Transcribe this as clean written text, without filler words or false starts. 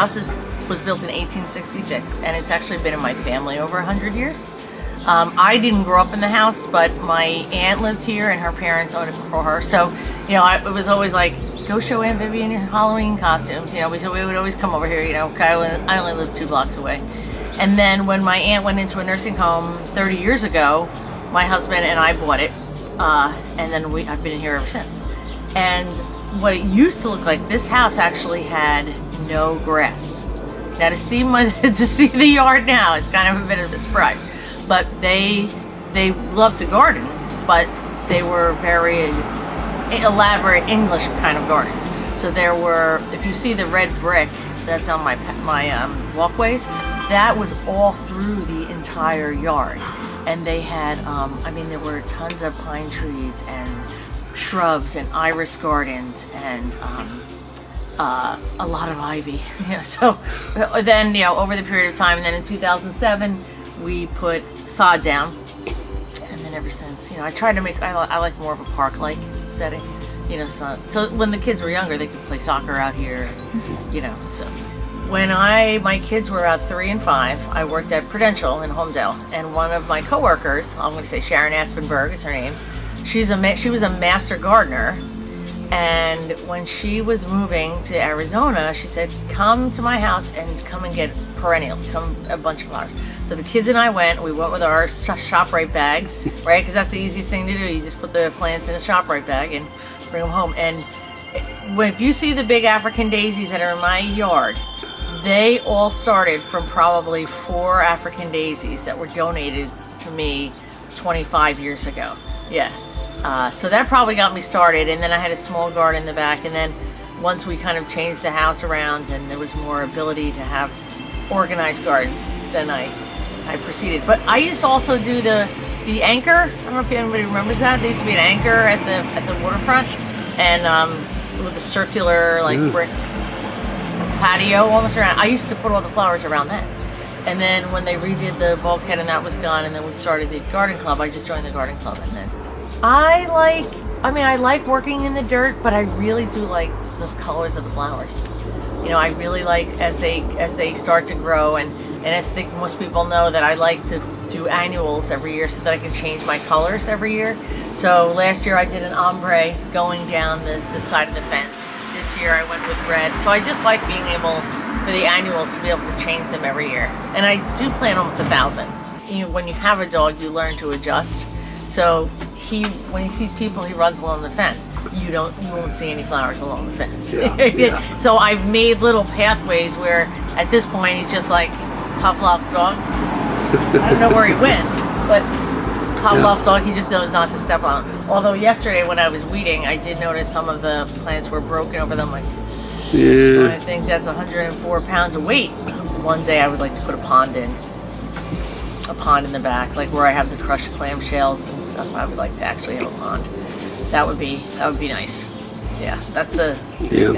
house was built in 1866, and it's actually been in my family over 100 years. I didn't grow up in the house, but my aunt lived here and her parents owned it before her. So, you know, it was always like, go show Aunt Vivian your Halloween costumes. You know, we would always come over here, you know, I only lived 2 blocks away. And then when my aunt went into a nursing home 30 years ago, my husband and I bought it. And then I've been here ever since. And what it used to look like, this house actually had no grass. Now to see the yard now, it's kind of a bit of a surprise. But they love to garden, but they were very elaborate English kind of gardens. So there were, if you see the red brick that's on my walkways, that was all through the entire yard. And they had, I mean, there were tons of pine trees and shrubs and iris gardens and a lot of ivy. You know, so then, you know, over the period of time, and then in 2007, we put sod down, and then ever since, you know, I tried to make, I like more of a park-like setting, you know, so when the kids were younger, they could play soccer out here, you know. So when my kids were about 3 and 5, I worked at Prudential in Homedale, and one of my coworkers, I'm going to say Sharon Aspenberg is her name, she was a master gardener. And when she was moving to Arizona, she said, come to my house and come and get perennials, a bunch of flowers. So the kids and I went with our ShopRite bags, right? Because that's the easiest thing to do. You just put the plants in a ShopRite bag and bring them home. And if you see the big African daisies that are in my yard, they all started from probably 4 African daisies that were donated to me 25 years ago. Yeah. So that probably got me started, and then I had a small garden in the back, and then once we kind of changed the house around and there was more ability to have organized gardens, then I proceeded. But I used to also do the anchor. I don't know if anybody remembers that. There used to be an anchor at the waterfront, and with a circular like brick patio almost around. I used to put all the flowers around that. And then when they redid the bulkhead and that was gone, and then we started the garden club, I just joined the garden club. And then I like working in the dirt, but I really do like the colors of the flowers. You know, I really like as they start to grow, and I think most people know that I like to do annuals every year so that I can change my colors every year. So last year I did an ombre going down the side of the fence. This year I went with red. So I just like being able, for the annuals, to be able to change them every year. And I do plant almost 1,000. You know, when you have a dog, you learn to adjust. So when he sees people, he runs along the fence. You won't see any flowers along the fence. Yeah. So I've made little pathways where at this point he's just like Pavlov's dog. I don't know where he went, but Pavlov's dog, he just knows not to step on them. Although yesterday when I was weeding, I did notice some of the plants were broken over them. Like, I think that's 104 pounds of weight. One day I would like to put a pond in the back, like where I have the crushed clamshells and stuff. I would like to actually have a pond. That would be nice. Yeah, that's a thing.